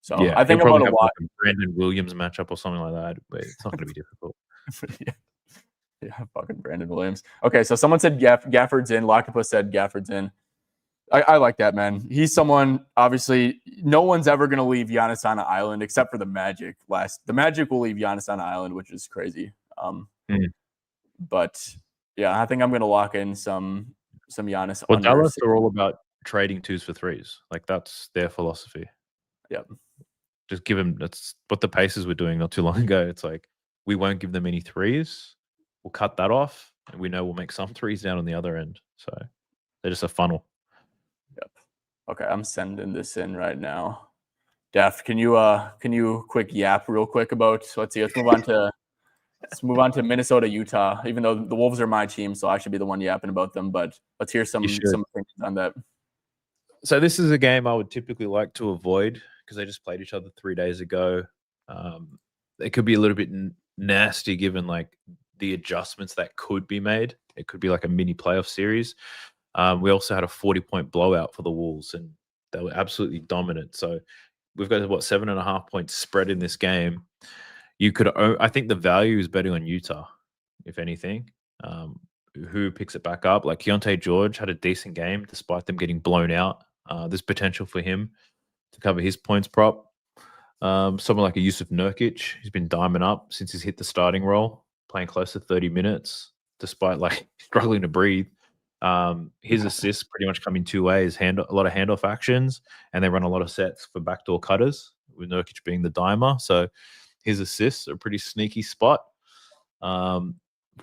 A: So
B: yeah,
A: I think
B: he'll
A: I'm
B: probably
A: gonna
B: have
A: watch
B: like a Brandon Williams matchup or something like that, but it's not going to be difficult.
A: Yeah, fucking Brandon Williams. Okay, so someone said Gafford's in. Lockapus said Gafford's in. I like that, man. He's someone, obviously, no one's ever going to leave Giannis on an island except for the Magic. The Magic will leave Giannis on an island, which is crazy. But yeah, I think I'm going to lock in some Giannis.
B: Well, Dallas are all about trading twos for threes. Like that's their philosophy.
A: Yep.
B: Just give them. That's what the Pacers were doing not too long ago. It's like we won't give them any threes. We'll cut that off, and we know we'll make some threes down on the other end. So they're just a funnel.
A: Yep. Okay, I'm sending this in right now. Daph, can you quick yap real quick about? Let's move on to Minnesota, Utah. Even though the Wolves are my team, so I should be the one yapping about them. But let's hear some opinions on that.
B: So this is a game I would typically like to avoid because they just played each other 3 days ago. It could be a little bit nasty given like the adjustments that could be made. It could be like a mini playoff series. We also had a 40-point blowout for the Wolves, and they were absolutely dominant. So we've got 7.5 points spread in this game. I think the value is betting on Utah, if anything. Who picks it back up? Like Keontae George had a decent game despite them getting blown out. There's potential for him to cover his points prop. Someone like a Yusuf Nurkic, who's been diming up since he's hit the starting role, playing close to 30 minutes, despite like struggling to breathe. His assists pretty much come in two ways: a lot of handoff actions, and they run a lot of sets for backdoor cutters, with Nurkic being the dimer. So his assists are a pretty sneaky spot.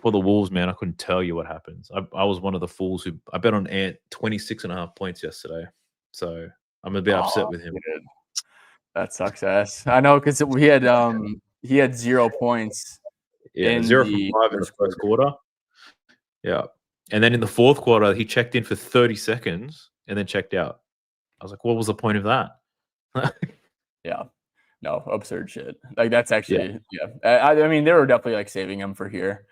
B: For the Wolves, man, I couldn't tell you what happens. I was one of the fools who I bet on Ant 26.5 points yesterday. So I'm a bit upset with him.
A: Dude. That sucks ass. I know, because he had 0 points.
B: Yeah, 0 from 5 in the first quarter. Yeah. And then in the fourth quarter, he checked in for 30 seconds and then checked out. I was like, what was the point of that?
A: Yeah. No, absurd shit. Like, that's actually, I mean, they were definitely like saving him for here.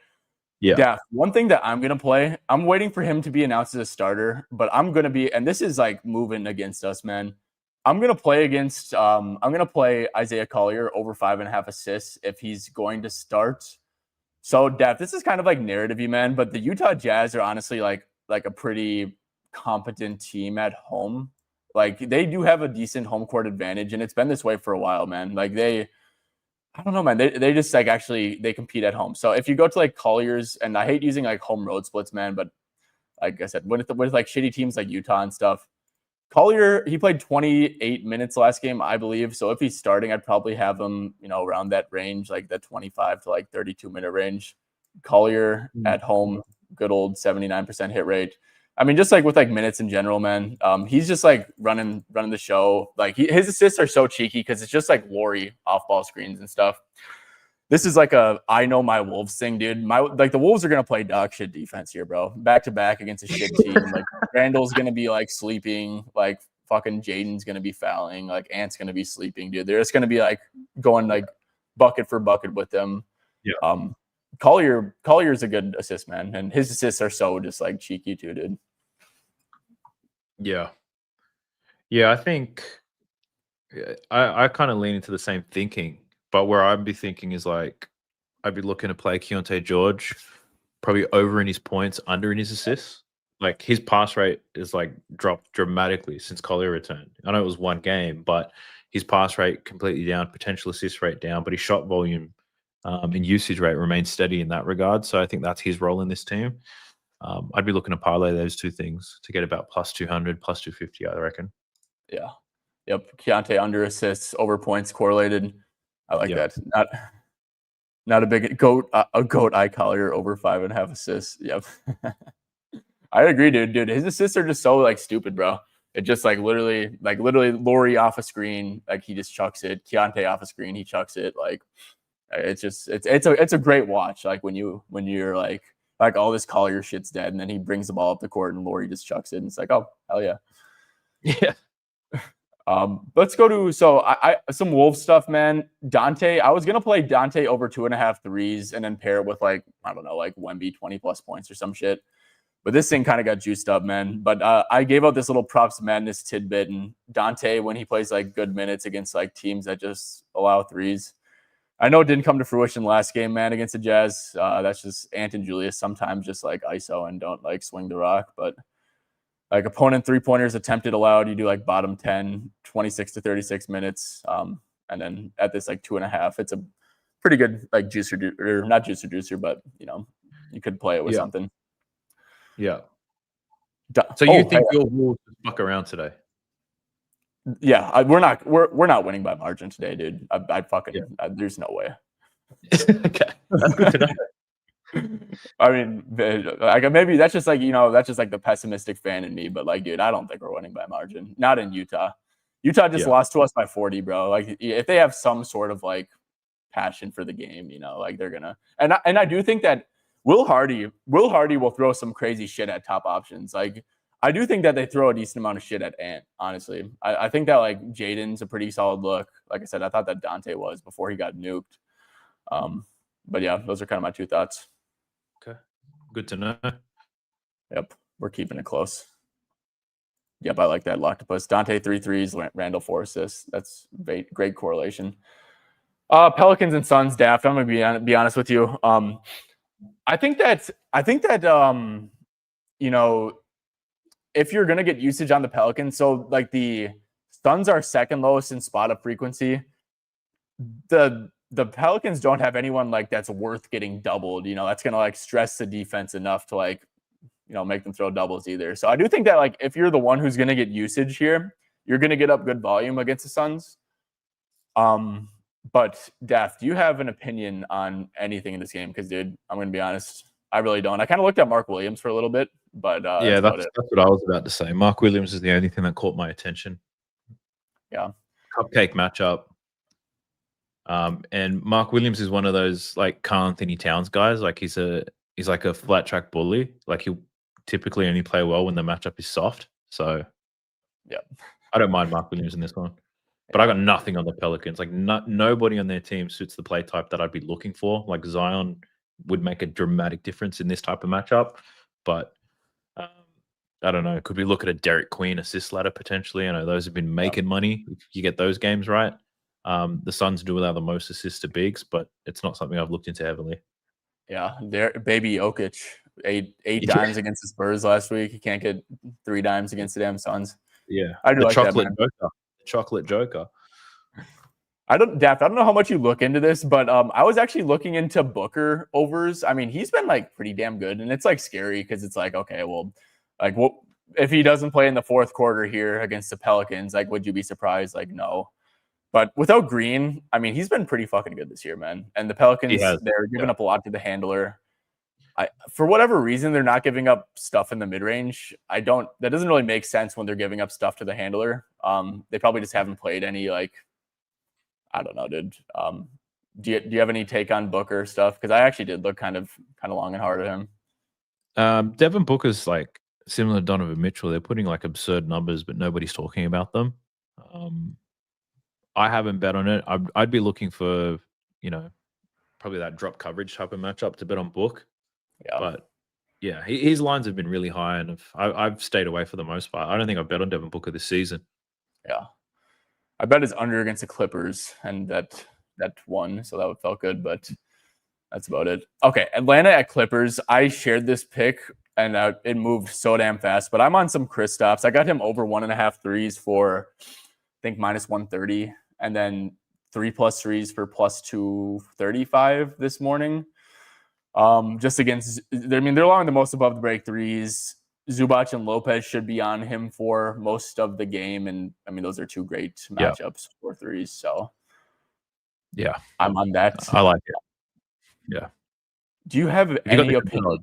A: Yeah. One thing that I'm going to play, I'm waiting for him to be announced as a starter, but I'm going to be, and this is like moving against us, man. I'm going to play Isaiah Collier over 5.5 assists if he's going to start. So, Def, this is kind of like narrative-y, man, but the Utah Jazz are honestly like a pretty competent team at home. Like, they do have a decent home court advantage, and it's been this way for a while, man. Like, I don't know, man. They just like they compete at home. So if you go to like Collier's, and I hate using like home road splits, man, but like I said, with like shitty teams like Utah and stuff, Collier, he played 28 minutes last game, I believe. So if he's starting, I'd probably have him, around that range, like the 25 to like 32-minute range. Collier at home, good old 79% hit rate. I mean, just like with like minutes in general, man, he's just like running the show. Like his assists are so cheeky because it's just like Laurie off ball screens and stuff. This is like I know my Wolves thing, dude. The Wolves are gonna play dog shit defense here, bro. Back to back against a shit team. Like Randall's gonna be like sleeping, like fucking Jaden's gonna be fouling, like Ant's gonna be sleeping, dude. They're just gonna be like going like bucket for bucket with them.
B: Yeah.
A: Collier's a good assist man, and his assists are so just like cheeky too, dude.
B: Yeah. I think I kind of lean into the same thinking, but where I'd be thinking is like I'd be looking to play Keontae George probably over in his points, under in his assists. Like his pass rate is like dropped dramatically since Collier returned. I know it was one game, but his pass rate completely down, potential assist rate down, but his shot volume and usage rate remains steady in that regard. So I think that's his role in this team. I'd be looking to parlay those two things to get about plus 200, plus 250, I reckon.
A: Yeah. Yep. Keontae under assists, over points correlated. I like that. Not a big goat eye Collier over 5.5 assists. Yep. I agree, dude. His assists are just so like stupid, bro. It just like literally Laurie off a screen, like he just chucks it. Keontae off a screen, he chucks it. Like it's a great watch. Like when you're like all this Collier shit's dead, and then he brings the ball up the court and Laurie just chucks it, and it's like, oh hell yeah.
B: Yeah.
A: Let's go to some Wolves stuff, man. Dante, I was gonna play Dante over 2.5 threes and then pair it with like, I don't know, like Wemby 20+ points or some shit. But this thing kind of got juiced up, man. But I gave out this little props madness tidbit, and Dante, when he plays like good minutes against like teams that just allow threes, I know it didn't come to fruition last game, man, against the Jazz. That's just Ant and Julius sometimes just like ISO and don't like swing the rock. But like opponent 3-pointers attempted allowed, you do like bottom 10, 26 to 36 minutes. And then at this like 2.5, it's a pretty good like juicer, or not juicer, but you could play it with something.
B: Yeah. So you think your Wolves fuck around today?
A: Yeah, we're not winning by margin today, dude. I fucking there's no way.
B: Okay, that's good to know.
A: I mean, like maybe that's just like the pessimistic fan in me, but like, dude, I don't think we're winning by margin. Not in Utah. Utah just lost to us by 40, bro. Like if they have some sort of like passion for the game, like they're gonna. And I do think that Will Hardy will throw some crazy shit at top options. Like I do think that they throw a decent amount of shit at Ant. Honestly, I think that like Jaden's a pretty solid look. Like I said, I thought that Dante was before he got nuked. But yeah, those are kind of my two thoughts.
B: Okay, good to know.
A: Yep, we're keeping it close. Yep, I like that. Locktopus. Dante 3 threes, Randall 4 assists. That's great correlation. Pelicans and Suns, Daft. I'm gonna be honest with you. I think that you know, if you're gonna get usage on the Pelicans, so like the Suns are second lowest in spot up frequency. The Pelicans don't have anyone like that's worth getting doubled. You know, that's gonna like stress the defense enough to like, you know, make them throw doubles either. So I do think that like if you're the one who's gonna get usage here, you're gonna get up good volume against the Suns. But Daft, do you have an opinion on anything in this game? Because dude, I'm gonna be honest, I really don't. I kind of looked at Mark Williams for a little bit, but
B: Yeah, that's what I was about to say. Mark Williams is the only thing that caught my attention.
A: Yeah.
B: Cupcake matchup. And Mark Williams is one of those like Karl Anthony Towns guys. Like he's like a flat track bully. Like he'll typically only play well when the matchup is soft. So
A: yeah,
B: I don't mind Mark Williams in this one. But I got nothing on the Pelicans. Like nobody on their team suits the play type that I'd be looking for. Like Zion would make a dramatic difference in this type of matchup. But I don't know. Could we look at a Derek Queen assist ladder potentially? I know those have been making money if you get those games right. The Suns do allow the most assists to bigs, but it's not something I've looked into heavily.
A: Yeah, baby Jokic, eight dimes against the Spurs last week. He can't get 3 dimes against the damn Suns.
B: Yeah,
A: I do
B: the
A: like
B: chocolate
A: that,
B: joker. Chocolate joker.
A: I don't know how much you look into this, but I was actually looking into Booker overs. I mean, he's been like pretty damn good, and it's like scary because it's like, okay, well, like what if he doesn't play in the fourth quarter here against the Pelicans? Like, would you be surprised? Like, no. But without Green, I mean, he's been pretty fucking good this year, man. And the Pelicans, they're giving up a lot to the handler. For whatever reason, they're not giving up stuff in the mid range. That doesn't really make sense when they're giving up stuff to the handler. They probably just haven't played any like, I don't know, dude. Do you have any take on Booker stuff? Because I actually did look kind of long and hard at him.
B: Devin Booker's like similar to Donovan Mitchell. They're putting like absurd numbers, but nobody's talking about them. I haven't bet on it. I'd be looking for, you know, probably that drop coverage type of matchup to bet on Book.
A: Yeah.
B: But yeah, his lines have been really high, and I've stayed away for the most part. I don't think I've bet on Devin Booker this season.
A: Yeah. I bet his under against the Clippers, and that won, so that felt good, but that's about it. Okay, Atlanta at Clippers. I shared this pick, and it moved so damn fast, but I'm on some Kristaps. I got him over 1.5 threes for, I think, -130, and then 3+ threes for +235 this morning. Just against, I mean, they're allowing the most above the break threes. Zubac and Lopez should be on him for most of the game, and I mean, those are 2 great matchups for threes. So,
B: yeah,
A: I'm on that.
B: I like it. Yeah.
A: Do you have any opinion?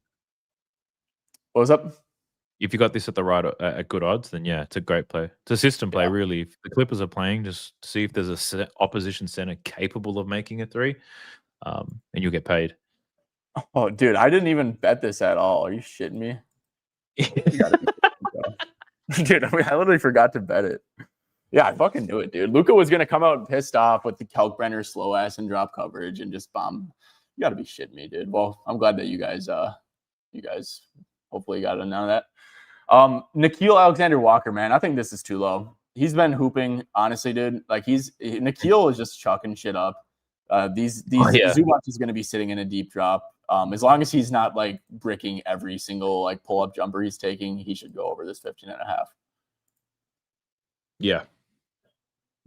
A: What was up?
B: If you got this at the right at good odds, then yeah, it's a great play. It's a system play, really. If the Clippers are playing, just see if there's a opposition center capable of making a 3, and you'll get paid.
A: Oh, dude, I didn't even bet this at all. Are you shitting me? Dude, I literally forgot to bet it. Yeah, I fucking knew it, dude. Luka was gonna come out pissed off with the Kalkbrenner slow ass and drop coverage and just bomb. You gotta be shitting me, dude. Well, I'm glad that you guys hopefully got none of that. Nickeil Alexander-Walker, man, I think this is too low. He's been hooping, honestly, dude. Like Nickeil is just chucking shit up. Zubac is going to be sitting in a deep drop. As long as he's not like bricking every single like pull up jumper he's taking, he should go over this 15.5.
B: Yeah,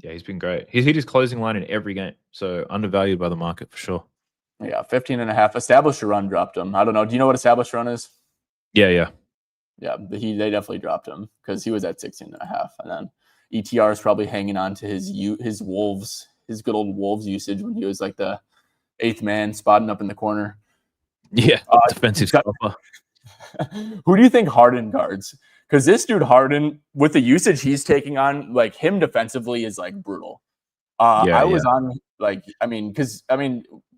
B: he's been great. He's hit his closing line in every game, so undervalued by the market for sure.
A: Yeah, 15.5. Established run dropped him. I don't know. Do you know what established run is?
B: Yeah.
A: They definitely dropped him because he was at 16.5, and then ETR is probably hanging on to his Wolves, his good old Wolves usage when he was like the 8th man spotting up in the corner.
B: Yeah, defensive stopper.
A: Who do you think Harden guards? Because this dude Harden, with the usage he's taking on, like him defensively is like brutal. Was on like,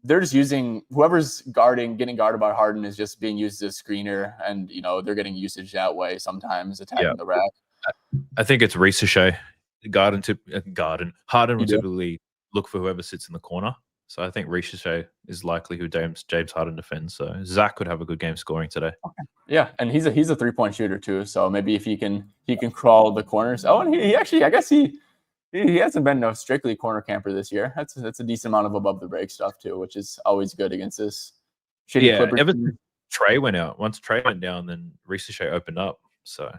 A: they're just using whoever's getting guarded by Harden is just being used as a screener, and they're getting usage that way sometimes attacking the rack.
B: I think it's Ricochet. Harden will typically look for whoever sits in the corner. So I think Ricochet is likely who James Harden defends. So Zach could have a good game scoring today.
A: Yeah, and he's a 3-point shooter too. So maybe if he can crawl the corners. Oh, and he actually, I guess he hasn't been a strictly corner camper this year. That's a decent amount of above the break stuff too, which is always good against this shitty Clippers.
B: Ever since Trey went out, once Trey went down, then Ricochet opened up. So,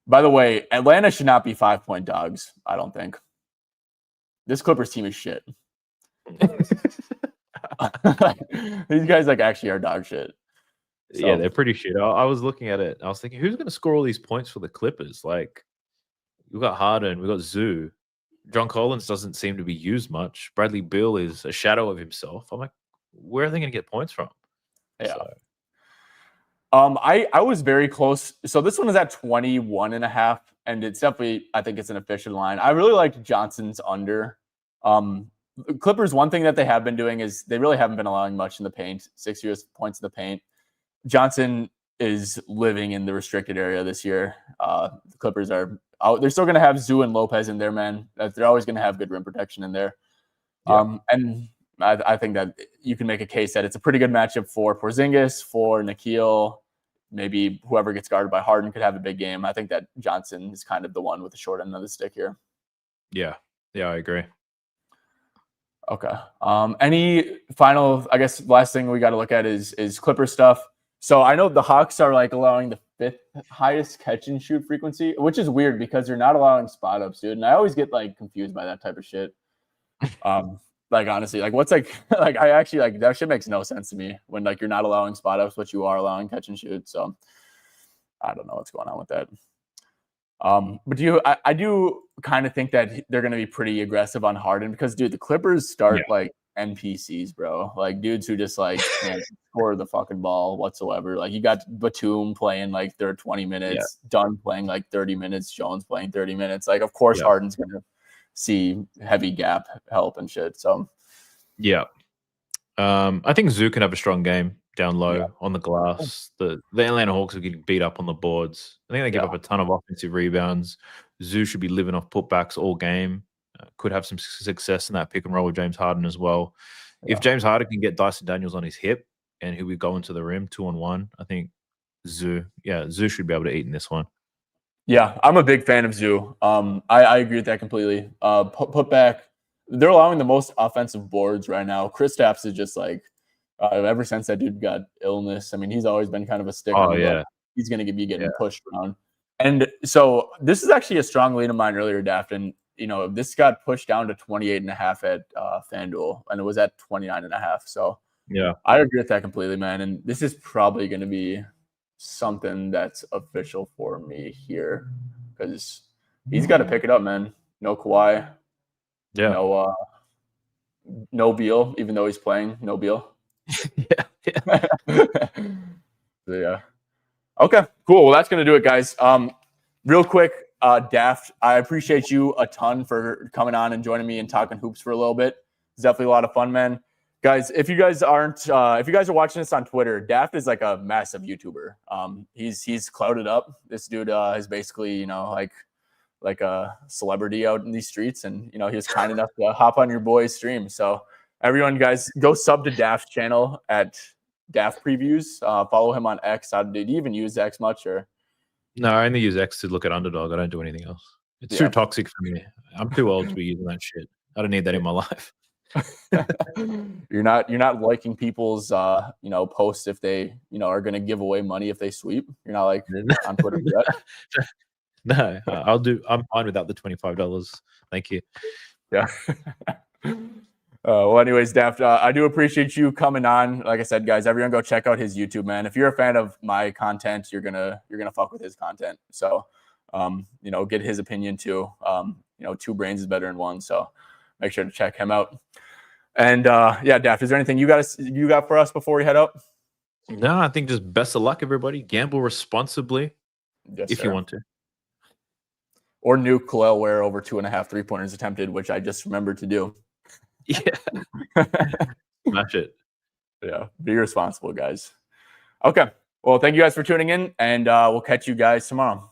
A: by the way, Atlanta should not be 5-point dogs. I don't think this Clippers team is shit. These guys actually are dog shit.
B: So, yeah, they're pretty shit. I was looking at it. I was thinking, who's going to score all these points for the Clippers? Like, we've got Harden, we've got Zoo. John Collins doesn't seem to be used much. Bradley Beal is a shadow of himself. I'm like, where are they going to get points from?
A: Yeah. So. I was very close. So this one is at 21.5, and it's definitely, I think it's an efficient line. I really liked Johnson's under. Clippers, one thing that they have been doing is they really haven't been allowing much in the paint, 6 points in the paint. Johnson is living in the restricted area this year. The Clippers are out. They're still going to have Zoo and Lopez in there, man. They're always going to have good rim protection in there. Yeah. And I think that you can make a case that it's a pretty good matchup for Porzingis, for Nikhil. Maybe whoever gets guarded by Harden could have a big game. I think that Johnson is kind of the one with the short end of the stick here.
B: Yeah, I agree.
A: Okay. Any final, I guess, last thing we got to look at is Clipper stuff. So I know the Hawks are allowing the 5th highest catch and shoot frequency, which is weird because they're not allowing spot ups, dude. And I always get confused by that type of shit. Honestly, what's I actually that shit makes no sense to me when you're not allowing spot ups, but you are allowing catch and shoot. So I don't know what's going on with that. But I do kind of think that they're going to be pretty aggressive on Harden because, dude, the Clippers start NPCs, bro. Dudes who just can't score the fucking ball whatsoever. You got Batum playing 20 minutes, Dunn playing 30 minutes, Jones playing 30 minutes. Of course, Harden's going to see heavy gap help and shit. So,
B: I think Zoo can have a strong game down low on the glass. The Atlanta Hawks are getting beat up on the boards. I think they give up a ton of offensive rebounds. Zoo should be living off putbacks all game. Could have some success in that pick and roll with James Harden as well. If James Harden can get Dyson Daniels on his hip and he would go into the rim 2-on-1, I think Zoo should be able to eat in this one.
A: Yeah, I'm a big fan of Zoo. I agree with that completely. Put back, they're allowing the most offensive boards right now. Kristaps is just ever since that dude got illness. I mean, he's always been kind of a stick. He's going to be getting pushed around. And so this is actually a strong lead of mine earlier, Daft. And, this got pushed down to 28.5 at FanDuel, and it was at 29.5. So I agree with that completely, man. And this is probably going to be something that's official for me here because he's got to pick it up, man. No Kawhi. No Beal, even though he's playing. No Beal. So, okay, cool. Well, that's going to do it, guys. Real quick, Daft, I appreciate you a ton for coming on and joining me and talking hoops for a little bit. It's definitely a lot of fun, man. Guys, if you guys are watching this on Twitter, Daft is a massive YouTuber. He's clouded up. This dude is basically, like a celebrity out in these streets, and he was kind enough to hop on your boy's stream. So everyone, guys, go sub to Daft's channel at Daft Previews. Follow him on X. Did you even use X much, or? No,
B: I only use X to look at Underdog. I don't do anything else. It's too toxic for me. I'm too old to be using that shit. I don't need that in my life.
A: You're not liking people's posts if they are going to give away money if they sweep. You're not on Twitter for that.
B: No, I'm fine without the $25. Thank you.
A: Yeah. Well, anyways, Daft, I do appreciate you coming on. Like I said, guys, everyone go check out his YouTube, man. If you're a fan of my content, you're gonna fuck with his content. So, get his opinion too. Two brains is better than one. So, make sure to check him out. And Daft, is there anything you got for us before we head out?
B: No, I think just best of luck, everybody. Gamble responsibly, if you want to.
A: Or nuke Khalil Ware over 2.5 3-pointers attempted, which I just remembered to do.
B: Yeah. Smash it.
A: Yeah. Be responsible, guys. Okay. Well, thank you guys for tuning in, and we'll catch you guys tomorrow.